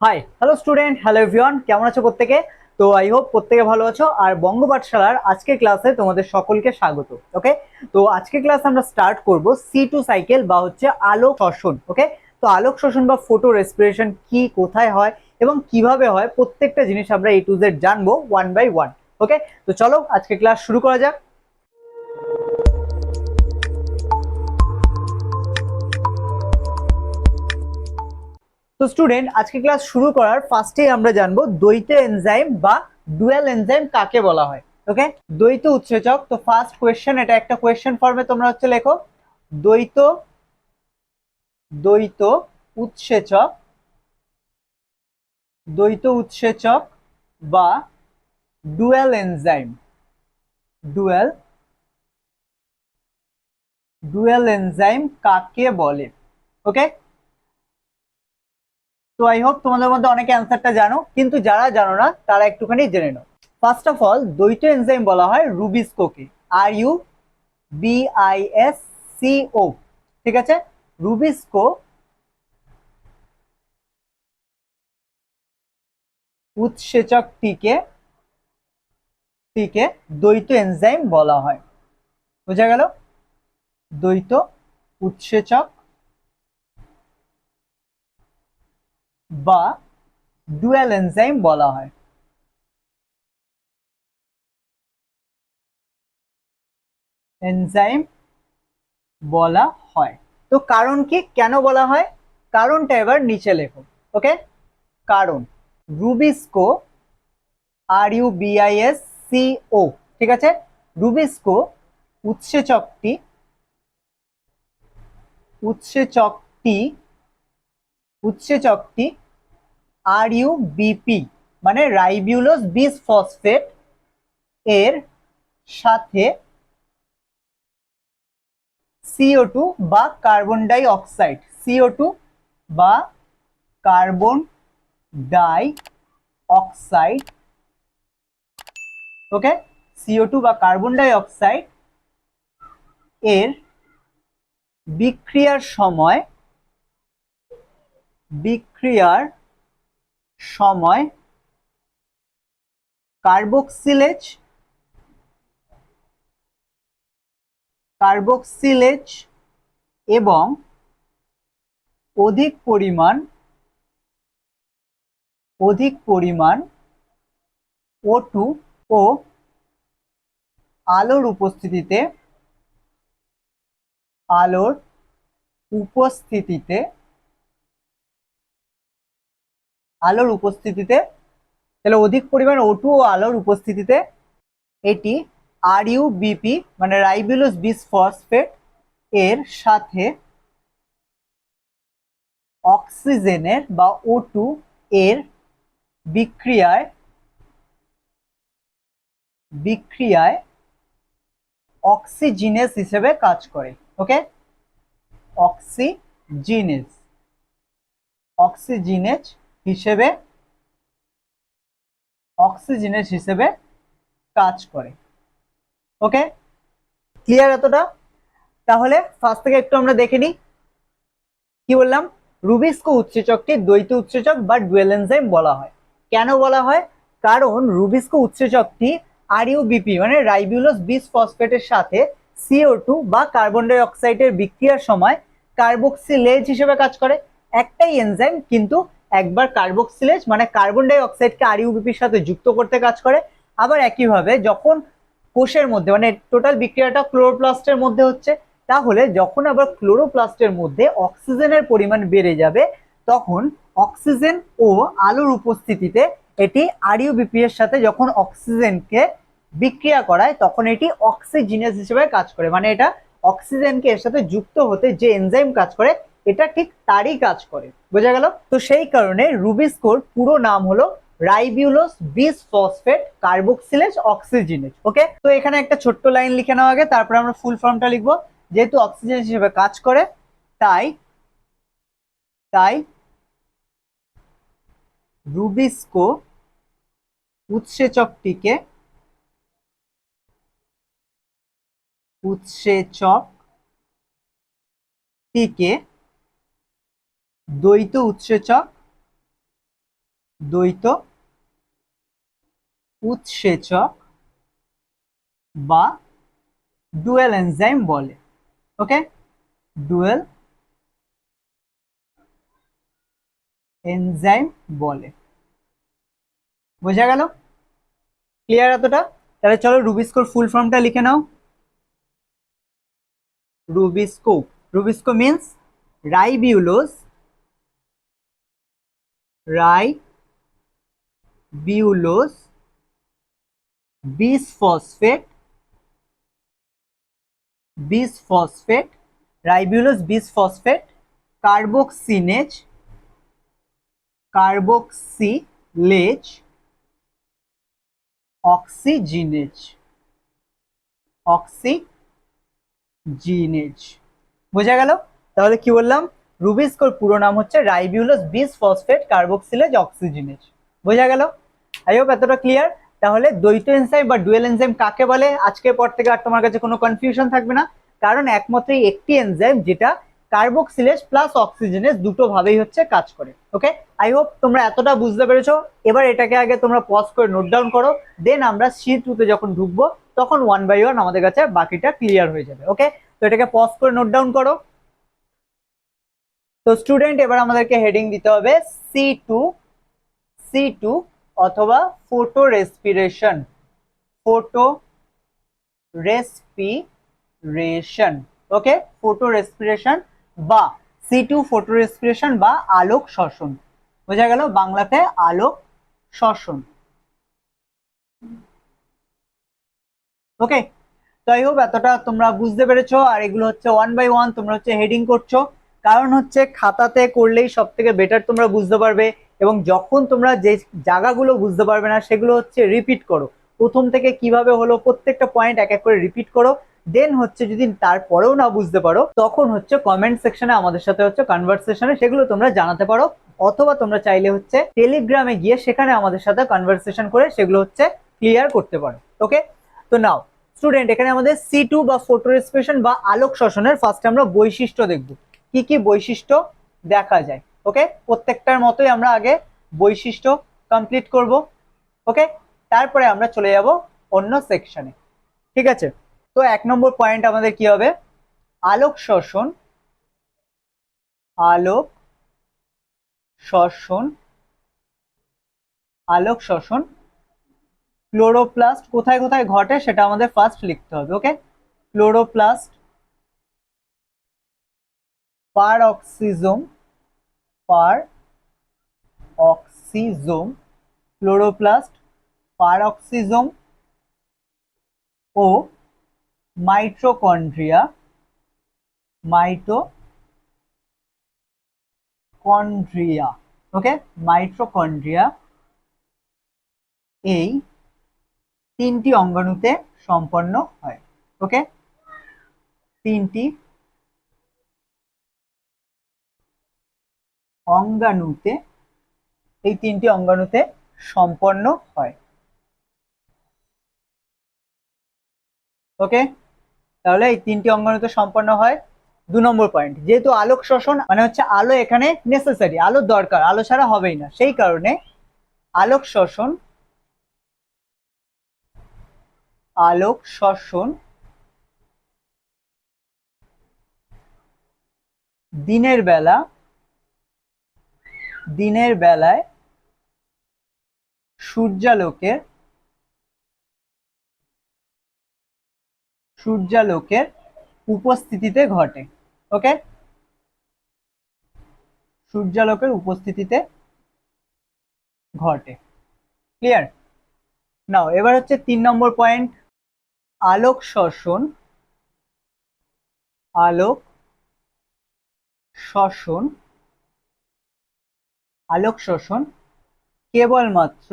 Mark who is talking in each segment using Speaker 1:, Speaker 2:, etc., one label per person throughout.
Speaker 1: Hi hello student, hello everyone, কেমন আছো প্রত্যেকে? তো আই হোপ প্রত্যেকে ভালো আছো। আর বঙ্গ পাঠশালার আজকের ক্লাসে তোমাদের সকলকে স্বাগত। ওকে, তো আজকের ক্লাস আমরা স্টার্ট করব C2 সাইকেল বা হচ্ছে আলোক শোষণ। ওকে, তো আলোক শোষণ বা ফটো রেসপিরেশন কি, কোথায় হয় এবং কিভাবে হয়, প্রত্যেকটা জিনিস আমরা A to Z জানবো ওয়ান বাই ওয়ান। ওকে, তো চলো আজকে ক্লাস শুরু করা যাক। তো স্টুডেন্ট, আজকে ক্লাস শুরু করার ফার্স্টেই আমরা জানবো দ্বৈত এনজাইম বা ডুয়াল এনজাইম কাকে বলা হয়। ওকে, দ্বৈত উৎসেচক। তো ফার্স্ট কোয়েশ্চেন, এটা একটা কোয়েশ্চেন ফর্মে তোমরা হচ্ছে লেখো দ্বৈত দ্বৈত উৎসেচক, দ্বৈত উৎসেচক বা dual enzyme, dual dual enzyme কাকে বলে। ওকে, তো আই হোপ তোমাদের মধ্যে অনেকে অ্যান্সারটা জানো, কিন্তু যারা জানো না তারা একটুখানি জেনে নাও। ফার্স্ট অফ অল, দ্বৈত এনজাইম বলা হয় রুবিস্কোকে। RUBISCO, ঠিক আছে? রুবিস্কো উৎসেচকটিকে দ্বৈত এনজাইম বলা হয়। বোঝা গেল? দ্বৈত উৎসেচক বা ডুয়াল এনজাইম বলা হয়। এনজাইম বলা হয়। তো কারণ কি, কেন বলা হয়, কারণটা এবার নিচে লেখো। ওকে, কারণ রুবিস্কো, RUBISCO, ঠিক আছে? রুবিস্কো উৎসেচকটি উৎসেচকটি উৎসেচকটি RUBP মানে রাইবিউলোজ বিস ফসফেট এর সাথে CO2 বা কার্বন ডাই অক্সাইড, CO2 বা কার্বন ডাই অক্সাইড, ওকে, CO2 বা কার্বন ডাই অক্সাইড এর বিক্রিয়ার সময় কার্বক্সিলেজ এবং অধিক পরিমাণ O2 ও আলোর উপস্থিতিতে আলোর উপস্থিতিতে তাহলে অধিক পরিমাণ O2 ও আলোর উপস্থিতিতে এটি RUBP মানে রাইবিউলোজ বিস ফসফেট এর সাথে অক্সিজেনের বা O2 এর বিক্রিয়ায় অক্সিজিনেস হিসেবে কাজ করে। ওকে, অক্সিজিনেস অক্সিজিনেজ হিসেবে কাজ করে। ওকে, ক্লিয়ার এতটা? তাহলে ফার্স্ট থেকে একটু আমরা দেখে নিই কি বললাম। রুবিস্কো উৎসেচকটি দ্বৈত উৎসেচক বা ডুয়াল এনজাইম বলা হয়। কেন বলা হয়? কারণ রুবিস্কো উৎসেচকটি RUBP মানে রাইবিউলোজ বিস ফসফেটের সাথে CO2 বা কার্বন ডাই অক্সাইডের বিক্রিয়ার সময় কার্বক্সিলেজ হিসেবে কাজ করে। একটাই এনজাইম, কিন্তু একবার কার্বক্সিলেজ মানে কার্বন ডাই অক্সাইডকে RUBPর সাথে যুক্ত করতে কাজ করে, আবার একইভাবে যখন কোষের মধ্যে মানে টোটাল বিক্রিয়াটা ক্লোরোপ্লাস্টের মধ্যে হচ্ছে, তাহলে যখন আবার ক্লোরোপ্লাস্টের মধ্যে অক্সিজেনের পরিমাণ বেড়ে যাবে, তখন অক্সিজেন ও আলোর উপস্থিতিতে এটি RUBP এর সাথে যখন অক্সিজেনকে বিক্রিয়া করায়, তখন এটি অক্সিজিনেজ হিসেবে কাজ করে। মানে এটা অক্সিজেনকে এর সাথে যুক্ত হতে যে এনজাইম কাজ করে, এটা ঠিক তারই কাজ করে। বোঝা গেল? তো সেই কারণে রুবিস্কোর পুরো নাম হলো রাইবিউলোজ বিস ফসফেট কার্বক্সিলেজ অক্সিজিনেজ। ওকে, তো এখানে একটা ছোট্ট লাইন লিখে নেওয়া আগে, তারপর আমরা ফুল ফর্মটা লিখবো। যেহেতু অক্সিজেন হিসেবে কাজ করে, তাই তাই রুবিস্কো উৎসেচকটিকে দ্বৈত উৎসেচক দ্বৈত উৎসেচক বা ডুয়েল এনজাইম বলে। ওকে, ডুয়েল এনজাইম বলে। বোঝা গেল? ক্লিয়ার এতটা? তাহলে চলো রুবিস্কোর ফুল ফর্মটা লিখে নাও। RuBisCO, RuBisCO means ribulose, ribulose bisphosphate, bisphosphate, ribulose bisphosphate, carboxylase, carboxylase, oxygenase, oxygenase. বোঝা গেল? তাহলে কি বললাম? রুবিস্কোর পুরো নাম হচ্ছে রাইবিউলোজ বিসফসফেট কার্বক্সিলেজ অক্সিজিনেজ। বোঝা গেল? আই হোপ এতটা ক্লিয়ার। তাহলে দ্বৈত এনজাইম বা ডুয়েল এনজাইম কাকে বলে? আজকের পর থেকে আর তোমার কাছে কোনো কনফিউশন থাকবে না, কারণ একমাত্র একটি এনজাইম যেটা কার্বক্সিলেজ প্লাস অক্সিজেনেজ দুটো ভাবেই হচ্ছে কাজ করে। ওকে, আই হোপ তোমরা এতটা বুঝতে পেরেছো। এবার এটাকে আগে তোমরা পজ করে নোট ডাউন করো, দেন আমরা C2 তে যখন ঢুকবো তখন 1 বাই 1 আমাদের কাছে বাকিটা ক্লিয়ার হয়ে যাবে। ওকে, তো এটাকে পজ করে নোট ডাউন করো। তো স্টুডেন্ট এবার আমাদেরকে হেডিং দিতে হবে C2, C2 অথবা ফটো রেসপিরেশন, ফটো রেসপিরেশন। ওকে, ফটো রেসপিরেশন বা C2 ফটো রেসপিরেশন বা আলোক শ্বসন। বোঝা গেল? বাংলাতে আলোক শ্বসন। ওকে, তো আই হোপ এতটা তোমরা বুঝতে পেরেছো। আর এগুলো হচ্ছে 1 বাই 1 তোমরা হচ্ছে হেডিং করছো, কারণ হচ্ছে খাতাতে করলেই সব থেকে বেটার তোমরা বুঝতে পারবে, এবং যখন তোমরা যে জায়গাগুলো বুঝতে পারবে না সেগুলো হচ্ছে রিপিট করো। প্রথম থেকে কিভাবে হলো প্রত্যেকটা পয়েন্ট এক এক করে রিপিট করো, দেন হচ্ছে যদি তারপরেও না বুঝতে পারো তখন হচ্ছে কমেন্ট সেকশনে আমাদের সাথে হচ্ছে কনভারসেশনে সেগুলো তোমরা জানাতে পারো, অথবা তোমরা চাইলে হচ্ছে টেলিগ্রামে গিয়ে সেখানে আমাদের সাথে কনভারসেশন করে সেগুলো হচ্ছে ক্লিয়ার করতে পারো। ওকে, তো নাও স্টুডেন্ট এখানে আমাদের C2 বা ফটো রেসপিরেশন বা আলোক শ্বসনের ফার্স্টে আমরা বৈশিষ্ট্য দেখব, কি কি বৈশিষ্ট্য দেখা যায়। ওকে, প্রত্যেকটার মতোই আমরা আগে বৈশিষ্ট্য কমপ্লিট করব। ওকে, তারপরে আমরা চলে যাব অন্য সেকশনে। ঠিক আছে, তো 1 নম্বর পয়েন্ট আমাদের কি হবে? আলোক শ্বসন, আলোক শ্বসন, আলোক শ্বসন ক্লোরোপ্লাস্ট কোথায় কোথায় ঘটে সেটা আমাদের ফার্স্ট লিখতে হবে। ওকে, ক্লোরোপ্লাস্ট, পারঅক্সিজোম, পারঅক্সিজোম, ক্লোরোপ্লাস্ট, পারঅক্সিজোম ও মাইটোকন্ড্রিয়া, মাইটোকন্ড্রিয়া। ওকে, মাইটোকন্ড্রিয়া এই তিনটি অঙ্গাণুতে সম্পন্ন হয়। ওকে, তিনটি অঙ্গাণুতে, এই তিনটি অঙ্গাণুতে সম্পন্ন হয়। ওকে, তাহলে এই তিনটি অঙ্গাণুতে সম্পন্ন হয়। 2 নম্বর পয়েন্ট, যেহেতু আলোক শোষণ মানে হচ্ছে আলো এখানে নেসেসারি, আলো দরকার, আলো ছাড়া হবেই না, সেই কারণে আলোক শোষণ, আলোক শোষণ দিনের বেলা, দিনের বেলায় সূর্যালোকের, সূর্যালোকের উপস্থিতিতে ঘটে। ওকে, সূর্যালোকের উপস্থিতিতে ঘটে। ক্লিয়ার? নাও এবার হচ্ছে 3 নম্বর পয়েন্ট, আলোক শোষণ, আলোক শোষণ, আলোক শোষণ কেবলমাত্র,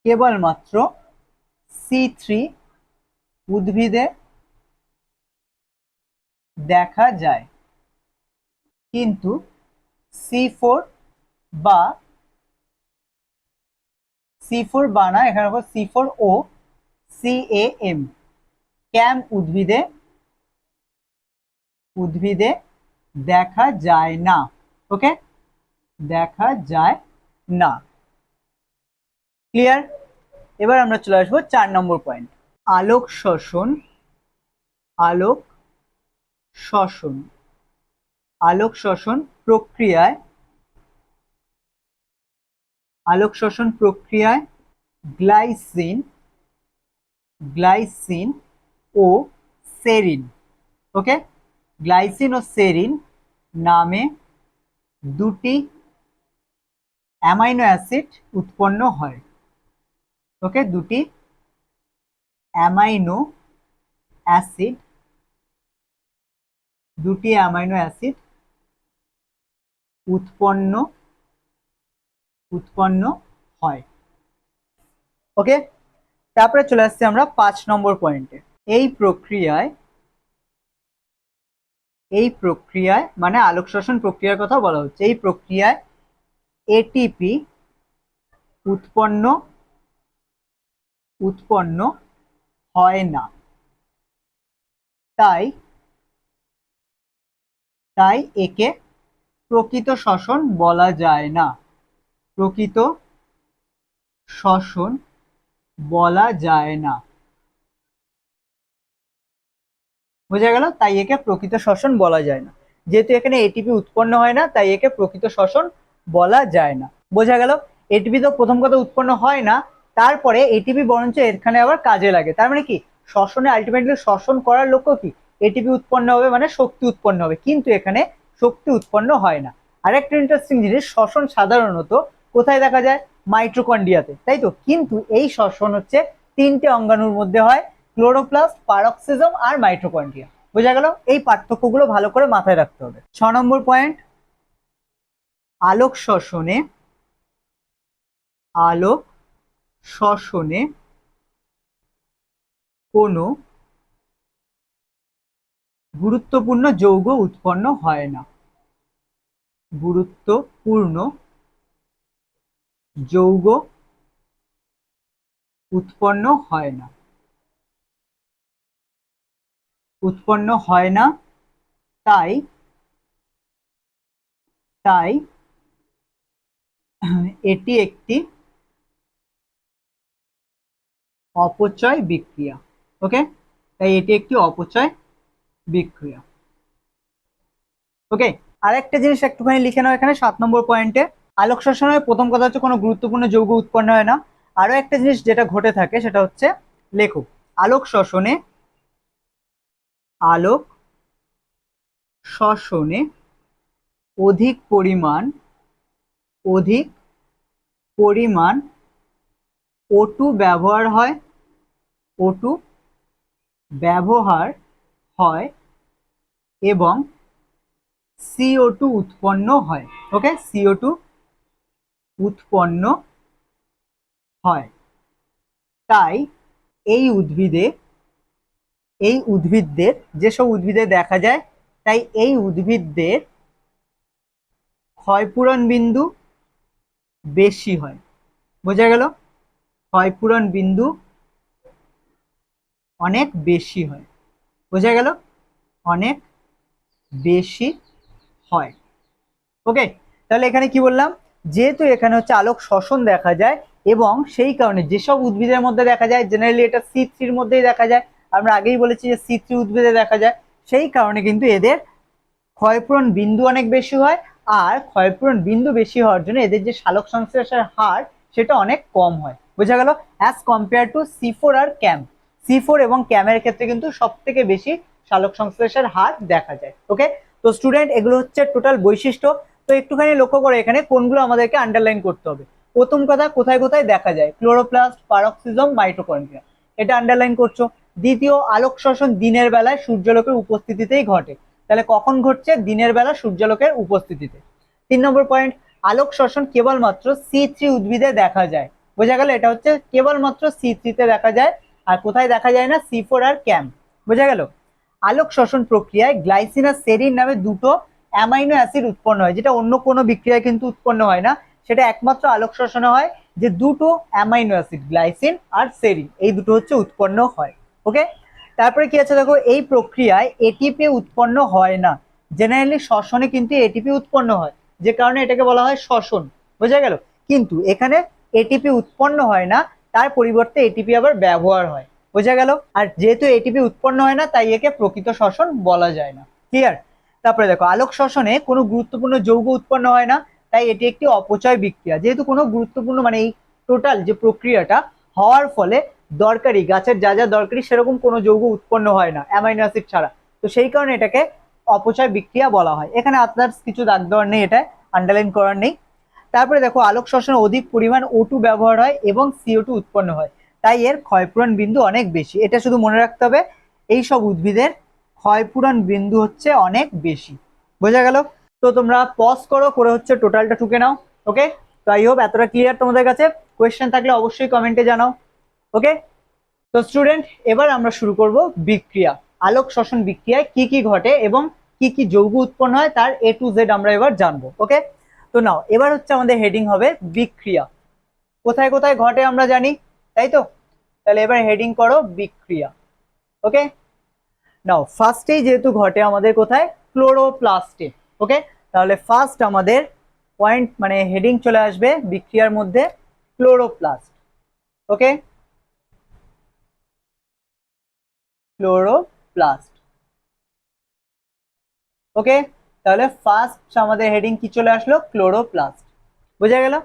Speaker 1: কেবলমাত্র C3 উদ্ভিদে দেখা যায়, কিন্তু C4 বা C4 বা না, এখানে C4 ও CAM, ক্যাম উদ্ভিদে, উদ্ভিদে দেখা যায় না। ওকে, দেখা যায় না। ক্লিয়ার? এবার আমরা চলে আসবো 4 নম্বর পয়েন্ট, আলোক শোষণ। আলোক শোষণ, আলোক শোষণ প্রক্রিয়ায়, আলোক শোষণ প্রক্রিয়ায় গ্লাইসিন, গ্লাইসিন ও সেরিন, ওকে, গ্লাইসিন ও সেরিন নামে দুটি অ্যামাইনো অ্যাসিড উৎপন্ন হয়। ওকে, দুটি অ্যামাইনো অ্যাসিড, দুটি অ্যামাইনো অ্যাসিড উৎপন্ন উৎপন্ন হয়। ওকে, তারপরে চলে আসছি আমরা 5 নম্বর পয়েন্টে। এই প্রক্রিয়ায়, এই প্রক্রিয়ায় মানে আলোক শোষণ প্রক্রিয়ার কথা বলা হচ্ছে, এই প্রক্রিয়ায় এটিপি উৎপন্ন উৎপন্ন হয় না। তাই তাই একে প্রকৃত শ্বসন বলা যায় না। প্রকৃত শ্বসন বলা যায় না। বোঝা গেল? তাই একে প্রকৃত শ্বসন বলা যায় না। যেহেতু এখানে এটিপি উৎপন্ন হয় না, তাই একে প্রকৃত শ্বসন বলা যায় না। বোঝা গেল? এটিপি তো প্রথম কথা উৎপন্ন হয় না, তারপরে এটিপি বরঞ্চ এখানে আবার কাজে লাগে। তার মানে কি, শ্বসনে আলটিমেটলি শ্বসন করার লক্ষ্য কি, এটিপি উৎপন্ন হবে মানে শক্তি উৎপন্ন হবে, কিন্তু এখানে শক্তি উৎপন্ন হয় না। আরেকটা ইন্টারেস্টিং জিনিস, শ্বসন সাধারণত কোথায় দেখা যায়? মাইটোকন্ড্রিয়াতে, তাই তো? কিন্তু এই শ্বসন হচ্ছে 3টে অঙ্গাণুর মধ্যে হয়, ক্লোরোপ্লাস্ট, পারক্সিজম আর মাইটোকন্ড্রিয়া। বোঝা গেল? এই পার্থক্যগুলো ভালো করে মাথায় রাখতে হবে। 6 নম্বর পয়েন্ট, আলোক শোষণে, আলোক শোষণে কোনো গুরুত্বপূর্ণ যৌগ উৎপন্ন হয় না। গুরুত্বপূর্ণ যৌগ উৎপন্ন হয় না। উৎপন্ন হয় না, তাই তাই এটি একটি অপচয় বিক্রিয়া। ওকে, তাই এটি একটি অপচয় বিক্রিয়া। ওকে, আরেকটা জিনিস একটুখানি লিখে নাও এখানে 7 নম্বর পয়েন্টে। আলোক শোষণের প্রথম কথা হচ্ছে কোনো গুরুত্বপূর্ণ যৌগ উৎপন্ন হয় না। আরো একটা জিনিস যেটা ঘটে থাকে সেটা হচ্ছে, লেখো, আলোক শোষণে, আলোক শোষণে অধিক পরিমাণ O2 ব্যবহার হয়, O2 ব্যবহার হয় এবং CO2 উৎপন্ন হয়। ওকে, CO2 উৎপন্ন হয়। তাই এই উদ্ভিদদের যেসব উদ্ভিদে দেখা যায়, তাই এই উদ্ভিদদের ক্ষয়পূরণ বিন্দু বেশি হয়। বোঝা গেল? ক্ষয়পূরণ বিন্দু অনেক বেশি হয়। বোঝা গেল? অনেক বেশি হয়। ওকে, তাহলে এখানে কি বললাম, যেহেতু এখানে হচ্ছে আলোক শোষণ দেখা যায় এবং সেই কারণে যেসব উদ্ভিদের মধ্যে দেখা যায়, জেনারেলি এটা C3-র মধ্যেই দেখা যায়, আমরা আগেই বলেছি যে C3 উদ্ভিদে দেখা যায়, সেই কারণে কিন্তু এদের ক্ষয়পূরণ বিন্দু অনেক বেশি হয়। আর ক্ষয়পূরণ বিন্দু বেশি হওয়ার জন্য এদের যে সালোক সংশ্লেষের হার সেটা অনেক কম হয়। বোঝা গেল? অ্যাজ কম্পেয়ার টু C4 আর ক্যাম, C4 এবং ক্যামের ক্ষেত্রে কিন্তু সব থেকে বেশি সালোক সংশ্লেষের হার দেখা যায়। ওকে, তো স্টুডেন্ট এগুলো হচ্ছে টোটাল বৈশিষ্ট্য। তো একটুখানি লক্ষ্য করে এখানে কোনগুলো আমাদেরকে আন্ডারলাইন করতে হবে। প্রথম কথা, কোথায় কোথায় দেখা যায়, ক্লোরোপ্লাস্ট, পারক্সিজম, মাইটোকন্ড্রিয়া, এটা আন্ডারলাইন করছো। দ্বিতীয়, আলোক শোষণ দিনের বেলায় সূর্যালোকের উপস্থিতিতেই ঘটে। তাহলে কখন ঘটছে? দিনের বেলা সূর্যালোকের উপস্থিতিতে। 3 নম্বর পয়েন্ট, আলোক শোষণ কেবলমাত্র C3 উদ্ভিদে দেখা যায়। বোঝা গেল? এটা হচ্ছে কেবলমাত্র C3-তে দেখা যায়, আর কোথায় দেখা যায় না? C4 আর ক্যাম। বোঝা গেল? আলোক শোষণ প্রক্রিয়ায় গ্লাইসিন আর সেরিন নামে দুটো অ্যামাইনো অ্যাসিড উৎপন্ন হয়, যেটা অন্য কোনো বিক্রিয়ায় কিন্তু উৎপন্ন হয় না। সেটা একমাত্র আলোক শোষণে হয়, যে দুটো অ্যামাইনো অ্যাসিড গ্লাইসিন আর সেরিন, এই দুটো হচ্ছে উৎপন্ন হয়। ওকে, তারপরে কি আছে দেখো, এই প্রক্রিয়ায় এটিপি উৎপন্ন হয় না। জেনারেলি শ্বসনে কিন্তু এটিপি উৎপন্ন হয়, যে কারণে এটাকে বলা হয় শ্বসন। বোঝা গেল? কিন্তু এখানে এটিপি উৎপন্ন হয় না, তার পরিবর্তে এটিপি আবার ব্যবহার হয়। বোঝা গেল? আর যেহেতু এটিপি উৎপন্ন হয় না, তাই একে প্রকৃত শ্বসন বলা যায় না। ক্লিয়ার? তারপরে দেখো, আলোক শ্বসনে কোনো গুরুত্বপূর্ণ যৌগ উৎপন্ন হয় না, তাই এটি একটি অপচয় বিক্রিয়া। যেহেতু কোনো গুরুত্বপূর্ণ মানে এই টোটাল যে প্রক্রিয়াটা হওয়ার ফলে দরকারি গাছের যা যা দরকারি সেরকম কোনো যৌগ উৎপন্ন হয় না অ্যামাইনো অ্যাসিড ছাড়া, তো সেই কারণে এটাকে অপচয় বিক্রিয়া বলা হয়। এখানে আদার্স কিছু দাগ দেওয়ার নেই, এটা আন্ডারলাইন করার নেই। তারপরে দেখো, আলোক শোষণে অধিক পরিমাণ O2 ব্যবহার হয় এবং CO2 উৎপন্ন হয়, তাই এর ক্ষয়পূরণ বিন্দু অনেক বেশি। এটা শুধু মনে রাখতে হবে, এই সব উদ্ভিদের ক্ষয়পূরণ বিন্দু হচ্ছে অনেক বেশি। বোঝা গেল? তো তোমরা পজ করো, করে হচ্ছে টোটালটা টুকে নাও। ওকে, তো আই হোপ এতটা ক্লিয়ার তোমাদের কাছে। কোয়েশ্চেন থাকলে অবশ্যই কমেন্টে জানাও। ওকে, তো স্টুডেন্ট, এবার আমরা শুরু করব বিক্রিয়া। আলোক শোষণ বিক্রিয়ায় কি কি ঘটে এবং কি কি যৌগ উৎপন্ন হয় তার A to Z আমরা এবার জানবো। ওকে, তো নাও এবার হচ্ছে আমাদের হেডিং হবে বিক্রিয়া। কোথায় কোথায় ঘটে আমরা জানি, তাই তো? তাহলে এবার হেডিং করো বিক্রিয়া। ওকে, নাও ফার্স্টেই যেহেতু ঘটে আমাদের কোথায়, ক্লোরোপ্লাস্টে। ওকে, তাহলে ফার্স্ট আমাদের পয়েন্ট মানে হেডিং চলে আসবে বিক্রিয়ার মধ্যে ক্লোরোপ্লাস্ট। ওকে, ক্লোরোপ্লাস্ট। ওকে, তাহলে ফার্স্ট আমাদের হেডিং কি চলে আসলো, ক্লোরোপ্লাস্ট। বোঝা গেল?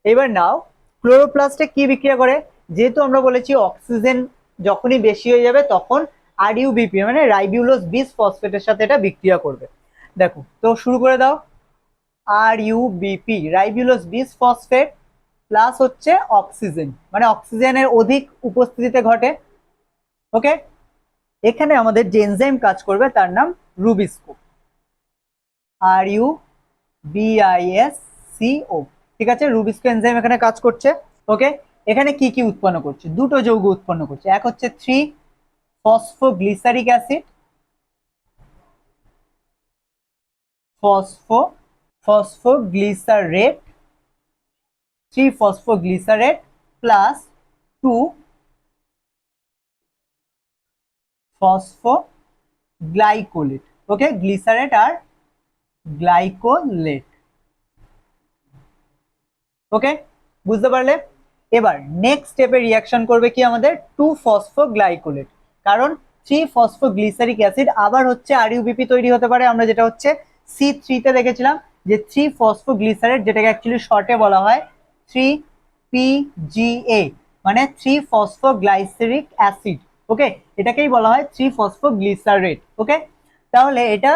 Speaker 1: এবার নাও, ক্লোরোপ্লাস্টে কি বিক্রিয়া করে? যেহেতু আমরা বলেছি অক্সিজেন যখনই বেশি হয়ে যাবে তখন RUBP মানে রাইবিউলোজ বিস ফসফেটের সাথে এটা বিক্রিয়া করবে। দেখো, তো শুরু করে দাও। RUBP রাইবিউলোজ বিস ফসফেট প্লাস হচ্ছে অক্সিজেন, মানে অক্সিজেনের অধিক উপস্থিতিতে ঘটে। ওকে, এখানে আমাদের যে এনজাইম কাজ করবে তার নাম রুবিস্কো। RUBISCO। ঠিক আছে, রুবিস্কো এনজাইম এখানে কাজ করছে। ওকে, এখানে কি কি উৎপন্ন করছে? দুটো যৌগ উৎপন্ন করছে। এক হচ্ছে 3-ফসফোগ্লিসারিক অ্যাসিড, ফসফোগ্লিসারেট, 3-ফসফোগ্লিসারেট প্লাস 2-ফসফোগ্লাইকোলেট। ওকে, গ্লিসারেট আর গ্লাইকোলেট। ওকে, বুঝতে পারলে? এবার নেক্সট স্টেপে রিয়াকশন করবে কি আমাদের 2-ফসফোগ্লাইকোলেট, কারণ 3-ফসফোগ্লিসারিক অ্যাসিড আবার হচ্ছে RUBP তৈরি হতে পারে। আমরা যেটা হচ্ছে C3 তে দেখেছিলাম যে 3-ফসফোগ্লিসারেট, যেটাকে অ্যাকচুয়ালি শর্টে বলা হয় 3PGA, মানে 3-ফসফোগ্লাইসেরিক অ্যাসিড। ওকে, এটাকেই বলা হয় 3-ফসফোগ্লিসারেট। ওকে, তাহলে এটা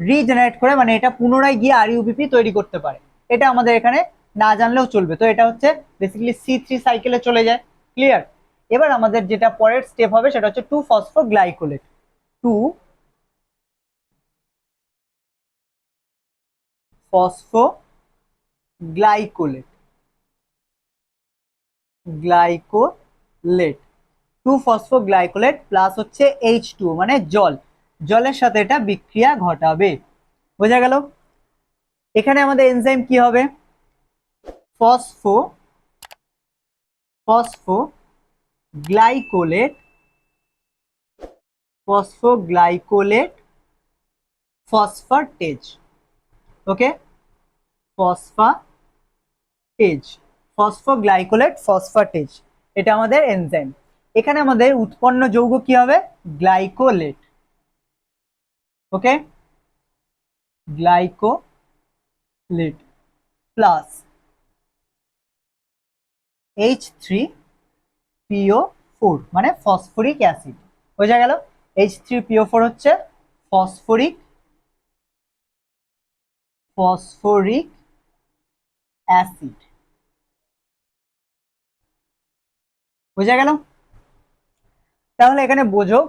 Speaker 1: রিজেনারেট করে মানে এটা পুনরায় গিয়ে RUBP তৈরি করতে পারে। এটা আমাদের এখানে না জানলেও চলবে। তো এটা হচ্ছে বেসিক্যালি C3 সাইকেলে চলে যায়। ক্লিয়ার? এবার আমাদের যেটা পরের স্টেপ হবে সেটা হচ্ছে 2-ফসফোগ্লাইকোলেট। 2-ফসফোগ্লাইকোলেট, গ্লাইকোলেট, 2-ফসফোগ্লাইকোলেট প্লাস হচ্ছে H2 মানে জল, জলের সাথে এটা বিক্রিয়া ঘটাবে। বোঝা গেল? এখানে আমাদের এনজাইম কি হবে, ফসফোগ্লাইকোলেট, ফসফাটেজ। ওকে, ফসফাটেজ, ফসফোগ্লাইকোলেট ফসফাটেজ, এটা আমাদের এনজাইম। এখানে আমাদের উৎপন্ন যৌগ কি হবে, glycolate. Okay, glycolate plus H3PO4 মানে ফসফরিক অ্যাসিড। বোঝা গেল? H3PO4 হচ্ছে ফসফরিক অ্যাসিড। বোঝা গেল? তাহলে এখানে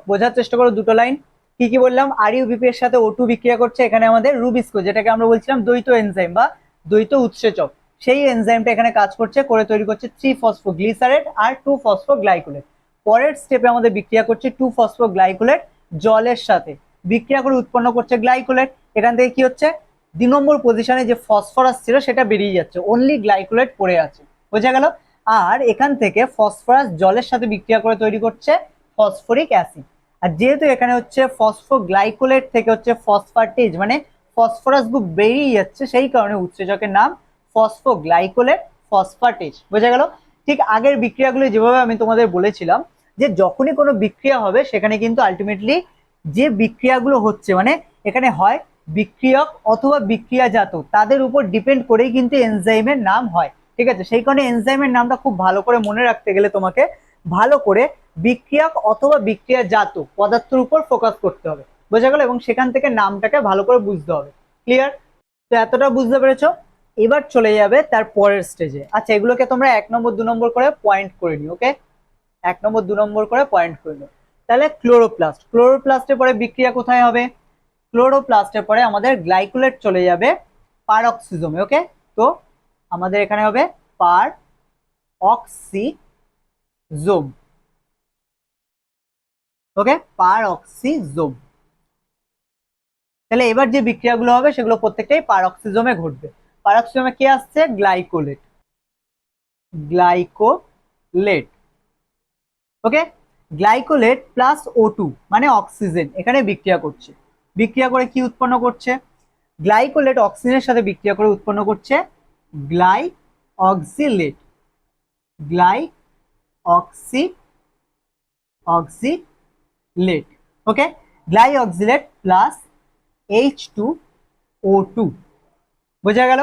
Speaker 1: বোঝার চেষ্টা করো দুটো লাইন। কি কি বললাম? RUBP এর সাথে O2 বিক্রিয়া করছে, এখানে আমাদের রুবিস্কো, যেটাকে আমরা বলছিলাম দ্বৈত এনজাইম বা দ্বৈত উৎসেচক, সেই এনজাইমটা এখানে কাজ করছে, করে তৈরি করছে 3-ফসফোগ্লিসারেট আর 2-ফসফোগ্লাইকোলেট। পরের স্টেপে আমাদের বিক্রিয়া করছে 2-ফসফোগ্লাইকোলেট জলের সাথে, বিক্রিয়া করে উৎপন্ন করছে গ্লাইকোলেট। এখান থেকে কি হচ্ছে, 2 নম্বর পজিশনে যে ফসফরাস ছিল সেটা বেরিয়ে যাচ্ছে, অনলি গ্লাইকোলেট পড়ে আছে। বোঝা গেল? আর এখান থেকে ফসফরাস জলের সাথে বিক্রিয়া করে তৈরি করছে ফসফরিক অ্যাসিড। আর যেহেতু এখানে হচ্ছে ফসফোগ্লাইকোলেট থেকে হচ্ছে ফসফাটেজ মানে ফসফরাস গ্রুপ বেরিয়ে যাচ্ছে, সেই কারণে উৎসেচকের নাম ফসফোগ্লাইকোলেট ফসফেটেজ। বোঝা গেল? ঠিক আগের বিক্রিয়াগুলো যেভাবে আমি তোমাদের বলেছিলাম যে যখনই কোনো বিক্রিয়া হবে সেখানে কিন্তু আলটিমেটলি যে বিক্রিয়াগুলো হচ্ছে মানে এখানে হয় বিক্রিয়ক অথবা বিক্রিয়াজাত, তাদের উপর ডিপেন্ড করেই কিন্তু এনজাইমের নাম হয়। ঠিক আছে, সেই কারণে এনজাইমের নামটা খুব ভালো করে মনে রাখতে গেলে তোমাকে ভালো করে বিক্রিয়ক অথবা বিক্রিয়াজাত পদার্থের উপর ফোকাস করতে হবে। বোঝা গেল? এবং সেখান থেকে নামটাকে ভালো করে বুঝতে হবে। ক্লিয়ার? তো এতটা বুঝতে পেরেছো? এবার চলে যাবে তার পরের স্টেজে। আচ্ছা, এগুলোকে তোমরা 1 নম্বর 2 নম্বর করে পয়েন্ট করে নিও। ওকে, 1 নম্বর 2 নম্বর করে পয়েন্ট করে নিও। তাহলে ক্লোরোপ্লাস্ট, ক্লোরোপ্লাস্টের পরে বিক্রিয়া কোথায় হবে? ক্লোরোপ্লাস্টের পরে আমাদের গ্লাইকোলেট চলে যাবে পারঅক্সিজমে। ওকে, তো আমাদের এখানে হবে পার অক্সিজোম। ওকে, পার অক্সিজোম। তাহলে এবার যে বিক্রিয়াগুলো হবে সেগুলো প্রত্যেকটাই পারঅক্সিজমে ঘটবে। পারঅক্সিজমে কি আসছে? Glycolate, glycolate. Okay, glycolate plus O2 মানে অক্সিজেন এখানে বিক্রিয়া করছে। বিক্রিয়া করে কি উৎপন্ন করছে? গ্লাইকোলেট অক্সিজেনের সাথে বিক্রিয়া করে উৎপন্ন করছে গ্লাই অক্সিলেট, গ্লাই অক্সিলেট। ওকে, গ্লাই অক্সিলেট প্লাস H2O2। বোঝা গেল?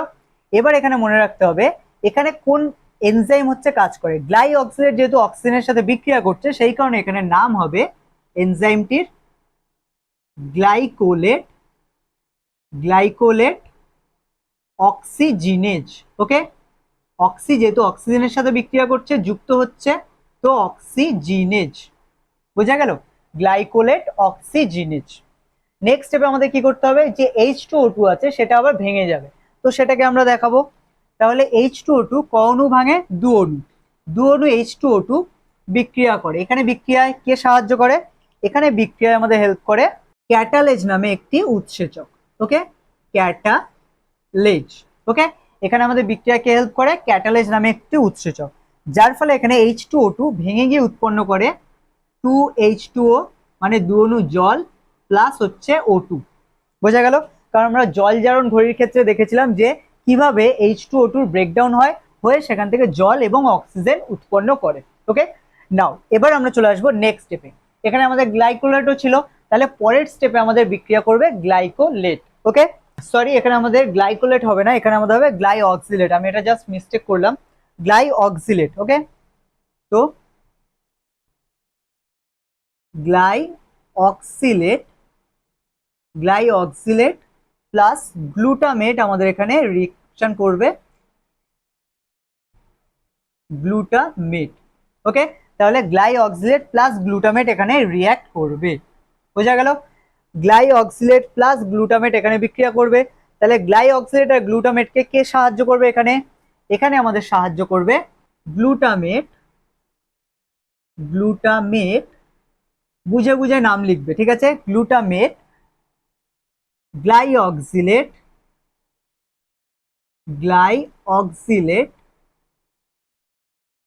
Speaker 1: এবার এখানে মনে রাখতে হবে এখানে কোন এনজাইম হচ্ছে কাজ করে। গ্লাই অক্সিলেট যেহেতু অক্সিজেনের সাথে বিক্রিয়া করছে সেই কারণে এখানে নাম হবে এনজাইমটির গ্লাইকোলেট, গ্লাইকোলেট অক্সিজিনেজ। ওকে, অক্সি যেহেতু অক্সিজেনের সাথে বিক্রিয়া করছে যুক্ত হচ্ছে, তো অক্সিজিনেজ। বোঝা গেল? গ্লাইকোলেট অক্সিজিনেজ। নেক্সট স্টেপে আমাদের কি করতে হবে? যে H2O2 আছে সেটা আবার ভেঙে যাবে, তো সেটাকে আমরা দেখাবো। তাহলে H2O2 ক অণু ভাঙে? 2 অণু। 2 অণু H2O2 বিক্রিয়া করে। এখানে বিক্রিয়ায় কে সাহায্য করে? এখানে বিক্রিয়ায় আমাদের হেল্প করে ক্যাটালেজ নামে একটি উৎসেচক। ওকে, ক্যাটালেজ। ওকে, এখানে আমাদের বিক্রিয়াকে হেল্প করে ক্যাটালেজ নামে একটি উৎসেচক, যার ফলে এখানে H2O2 ভেঙে গিয়ে উৎপন্ন করে 2H2O মানে 2 অণু জল প্লাস হচ্ছে O2। বোঝা গেল? কারণ আমরা জল জারণ ঘড়ির ক্ষেত্রে দেখেছিলাম যে কিভাবে H2O2 ব্রেকডাউন হয়ে সেখান থেকে জল এবং অক্সিজেন উৎপন্ন করে। ওকে, নাও এবার আমরা চলে আসবো নেক্সট স্টেপে। এখানে আমাদের গ্লাইকোলেটও ছিল, তাহলে পরের স্টেপে আমাদের বিক্রিয়া করবে গ্লাইকোলেট। ওকে, সরি, এখানে আমাদের গ্লাইকোলেট হবে না, এখানে আমাদের হবে গ্লাই অক্সিলেট। আমি এটা জাস্ট মিস্টেক করলাম, গ্লাই অক্সিলেট। ওকে, তো গ্লাই অক্সিলেট, গ্লাই অক্সিলেট প্লাস গ্লুটামেট আমাদের এখানে রিঅ্যাকশন করবে গ্লুটামেট। ওকে, তাহলে গ্লাই অক্সিলেট প্লাস গ্লুটামেট এখানে রিঅ্যাক্ট করবে। বোঝা গেল? গ্লাই অক্সিলেট প্লাস গ্লুটামেট এখানে বিক্রিয়া করবে। তাহলে গ্লাই অক্সিলেট আর গ্লুটামেটকে কে সাহায্য করবে এখানে? এখানে আমাদের সাহায্য করবে গ্লুটামেট। গ্লুটামেট বুঝে বুঝে নাম লিখবে, ঠিক আছে? Glutamate, glyoxylate, glyoxylate,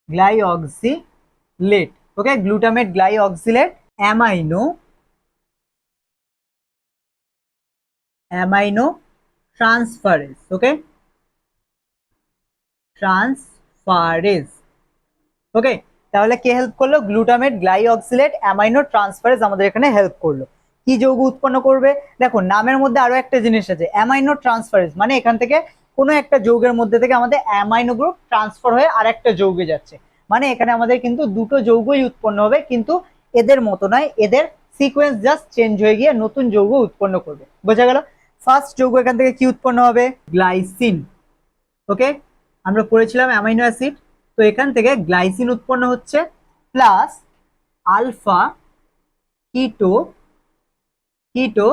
Speaker 1: glyoxylate. Okay, glutamate, glyoxylate, amino, aminotransferase. Okay, transferase. Okay, তাহলে কে হেল্প করলো? Glutamate, glyoxylate, aminotransferase আমাদের এখানে হেল্প করলো। কি যৌগ উৎপন্ন করবে? দেখো নামের মধ্যে আরো একটা জিনিস আছে, অ্যামাইনো ট্রান্সফারেজ মানে এখান থেকে কোনো একটা যৌগের মধ্যে থেকে আমাদের অ্যামাইনো গ্রুপ ট্রান্সফার হয়ে আরেকটা যৌগে যাচ্ছে, মানে এখানে আমাদের কিন্তু দুটো যৌগই উৎপন্ন হবে, কিন্তু এদের মতো নয়, এদের সিকোয়েন্স জাস্ট চেঞ্জ হয়ে গিয়ে নতুন যৌগ উৎপন্ন করবে। বোঝা গেল? ফার্স্ট যৌগ এখান থেকে কি উৎপন্ন হবে? গ্লাইসিন। ওকে, আমরা পড়েছিলাম অ্যামাইনো অ্যাসিড, তো এখান থেকে গ্লাইসিন উৎপন্ন হচ্ছে প্লাস আলফা কিটো, কিটো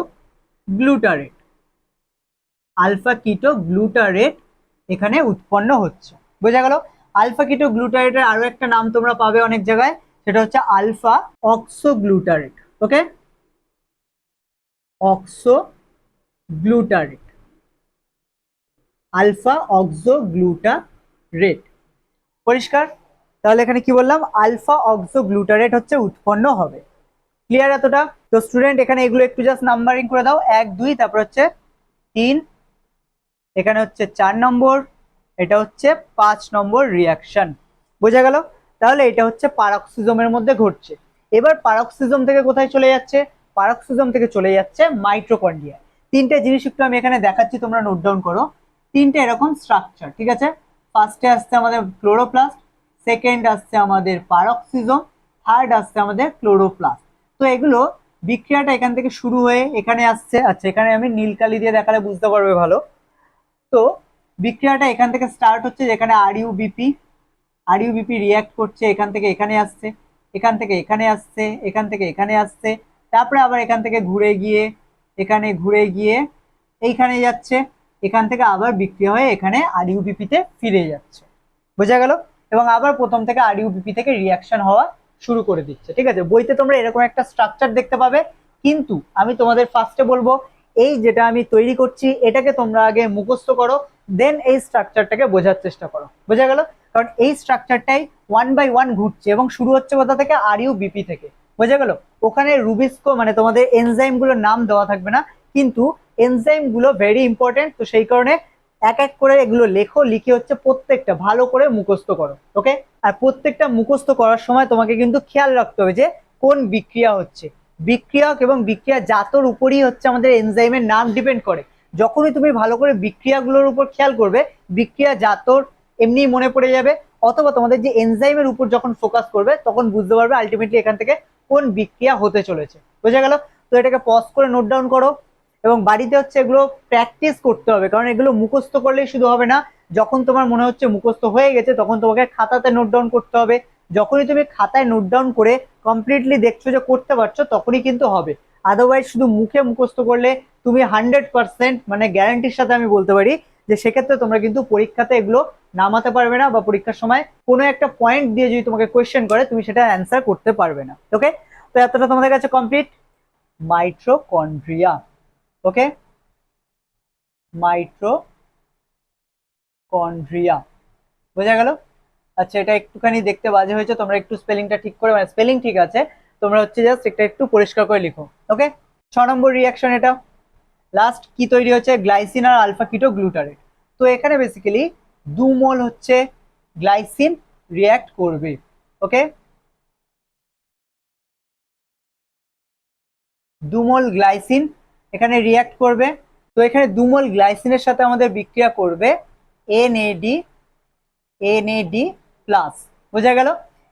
Speaker 1: গ্লুটারেট, আলফা কিটো গ্লুটারেট এখানে উৎপন্ন হচ্ছে। বোঝা গেল? আলফা কিটো গ্লুটারেটের আরো একটা নাম তোমরা পাবে অনেক জায়গায়, সেটা হচ্ছে alpha oxoglutarate. Okay, oxoglutarate, alpha oxoglutarate. পরিষ্কার? তাহলে এখানে কি বললাম? আলফা অক্সো গ্লুটারেট হচ্ছে উৎপন্ন হবে। ক্লিয়ার এতটা? তো স্টুডেন্ট এখানে এগুলো একটু জাস্ট নাম্বারিং করে দাও, 1 2, তারপর হচ্ছে 3, এখানে হচ্ছে 4 নম্বর, এটা হচ্ছে 5 নম্বর রিয়াকশন। বোঝা গেল? তাহলে এটা হচ্ছে পারক্সিজমের মধ্যে ঘটছে। এবার পারক্সিজম থেকে কোথায় চলে যাচ্ছে? পারক্সিজম থেকে চলে যাচ্ছে মাইটোকন্ড্রিয়া। তিনটে জিনিস একটু আমি এখানে দেখাচ্ছি, তোমরা নোট ডাউন করো। তিনটে এরকম স্ট্রাকচার, ঠিক আছে? ফার্স্টে আসছে আমাদের ক্লোরোপ্লাস্ট, সেকেন্ড আসছে আমাদের পারক্সিজম, থার্ড আসছে আমাদের ক্লোরোপ্লাস্ট। তো এগুলো বিক্রিয়াটা এখান থেকে শুরু হয়ে এখানে আসছে। আচ্ছা, এখানে আমি নীল কালি দিয়ে দেখালে বুঝতে পারবে ভালো। তো বিক্রিয়াটা এখান থেকে স্টার্ট হচ্ছে, যেখানে আরইউবিপি রিয়্যাক্ট করছে, এখান থেকে এখানে আসছে, এখান থেকে এখানে আসছে, এখান থেকে এখানে আসছে, তারপরে আবার এখান থেকে ঘুরে গিয়ে এখানে, ঘুরে গিয়ে এইখানে যাচ্ছে, এখান থেকে আবার বিক্রিয়া হয়ে এখানে আরইউবিপিতে ফিরে যাচ্ছে। বোঝা গেল? এবং আবার প্রথম থেকে আরইউবিপি থেকে রিয়াকশন হওয়া শুরু করে দিচ্ছে। ঠিক আছে, বইতে তোমরা এরকম একটা স্ট্রাকচার দেখতে পাবে, কিন্তু আমি তোমাদের ফার্স্টে বলবো এই যেটা আমি তৈরি করছি এটাকে তোমরা আগে মুখস্থ করো, দেন এই স্ট্রাকচারটাকে বোঝার চেষ্টা করো। বোঝা গেল? কারণ এই স্ট্রাকচারটাই 1 বাই 1 ঘুরছে এবং শুরু হচ্ছে কোথা থেকে? আরইউবিপি থেকে। বোঝা গেল? ওখানে রুবিস্কো মানে তোমাদের এনজাইম গুলোর নাম দেওয়া থাকবে না, কিন্তু এনজাইম গুলো ভেরি ইম্পর্টেন্ট, তো সেই কারণে এক এক করে এগুলো লেখো, লিখে হচ্ছে প্রত্যেকটা ভালো করে মুখস্থ করো। ওকে? আর প্রত্যেকটা মুখস্থ করার সময় তোমাকে কিন্তু খেয়াল রাখতে হবে যে কোন বিক্রিয়া হচ্ছে। বিক্রিয়ক এবং বিক্রিয়া জাতর উপরই হচ্ছে আমাদের এনজাইমের নাম ডিপেন্ড করে। যখনই তুমি ভালো করে বিক্রিয়াগুলোর উপর খেয়াল করবে, বিক্রিয়া জাতর এমনি মনে পড়ে যাবে, অথবা তোমাদের যে এনজাইমের উপর যখন ফোকাস করবে তখন বুঝতে পারবে আলটিমেটলি এখান থেকে কোন বিক্রিয়া হতে চলেছে। বোঝা গেল? তো এটাকে পজ করে নোট ডাউন করো, এবং বাড়িতে হচ্ছে এগুলো প্র্যাকটিস করতে হবে, কারণ এগুলো মুখস্থ করলেই শুধু হবে না। যখন তোমার মনে হচ্ছে মুখস্থ হয়ে গেছে তখন তোমাকে খাতাতে নোট ডাউন করতে হবে। যখনই তুমি খাতায় নোট ডাউন করে কমপ্লিটলি দেখছো যে করতে পারছো, তখনই কিন্তু হবে। আদারওয়াইজ শুধু মুখে মুখস্থ করলে তুমি 100% মানে গ্যারান্টির সাথে আমি বলতে পারি যে সেক্ষেত্রে তোমরা কিন্তু পরীক্ষাতে এগুলো নামাতে পারবে না, বা পরীক্ষার সময় কোনো একটা পয়েন্ট দিয়ে যদি তোমাকে কোয়েশ্চেন করে তুমি সেটা অ্যান্সার করতে পারবে না। ওকে? তো এতটা তোমাদের কাছে কমপ্লিট। মাইটোকন্ড্রিয়া। ওকে, মাইটোকন্ড্রিয়া। বোঝা গেল? আচ্ছা, এটা একটুখানি দেখতে বাজে হয়েছে, তোমরা একটু স্পেলিংটা ঠিক করে, মানে স্পেলিং ঠিক আছে, তোমরা হচ্ছে জাস্ট এটা একটু পরিষ্কার করে লিখো। ওকে? 6 নম্বর রিয়াকশন এটা। লাস্ট কি তৈরি হচ্ছে? গ্লাইসিন আর আলফা কিটো গ্লুটারেট। তো এখানে বেসিক্যালি 2 মোল হচ্ছে গ্লাইসিন রিয়াক্ট করবে। ওকে, 2 মোল গ্লাইসিন এখানে রিয়াক্ট করবে। তো এখানে 2 মোল গ্লাইসিনের সাথে আমাদের বিক্রিয়া করবে এনএডি প্লাস। বোঝা গেল?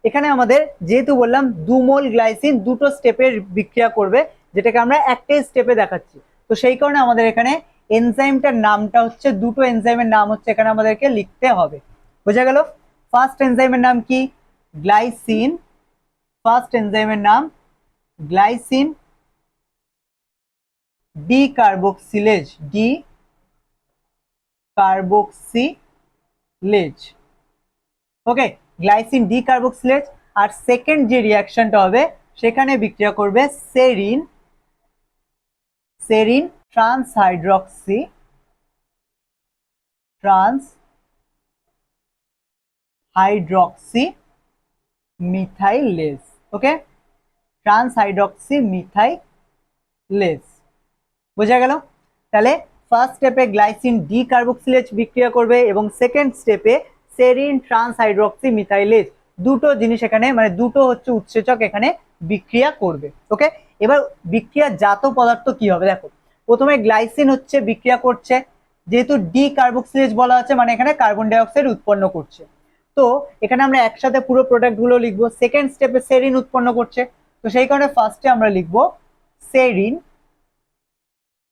Speaker 1: এখানে আমাদের যেহেতু বললাম 2 মোল গ্লাইসিন দুটো স্টেপের বিক্রিয়া করবে, যেটাকে আমরা একটাই স্টেপে দেখাচ্ছি, তো সেই কারণে আমাদের এখানে এনজাইমটার নামটা হচ্ছে, দুটো এনজাইমের নাম হচ্ছে এখানে আমাদেরকে লিখতে হবে। বোঝা গেল? ফার্স্ট এনজাইমের নাম কি? গ্লাইসিন। ফার্স্ট এনজাইমের নাম glycine decarboxylase, decarboxylase. Okay, glycine decarboxylase. আর সেকেন্ড যে রিয়াকশনটা হবে সেখানে বিক্রিয়া করবে সেরিন, সেরিন ট্রান্সহাইড্রক্সি, ট্রান্সহাইড্রক্সি মিথাইলেজ। ওকে, ট্রান্সহাইড্রক্সি মিথাইলেজ। বোঝা গেল? তাহলে ফার্স্ট স্টেপে গ্লাইসিন ডি কার্বক্সিলেজ বিক্রিয়া করবে, এবং সেকেন্ড স্টেপে সেরিন ট্রান্সহাইড্রক্সি মিথাইলেজ, দুটো জিনিস এখানে, মানে দুটো হচ্ছে উৎসেচক এখানে বিক্রিয়া করবে। ওকে, এবার বিক্রিয়া জাত পদার্থ কি হবে দেখো। প্রথমে গ্লাইসিন হচ্ছে বিক্রিয়া করছে, যেহেতু ডি কার্বক্সিলেজ বলা আছে মানে এখানে কার্বন ডাই অক্সাইড উৎপন্ন করছে, তো এখানে আমরা একসাথে পুরো প্রোডাক্ট গুলো লিখবো। সেকেন্ড স্টেপে সেরিন উৎপন্ন করছে, তো সেই কারণে ফার্স্টে আমরা লিখবো সেরিন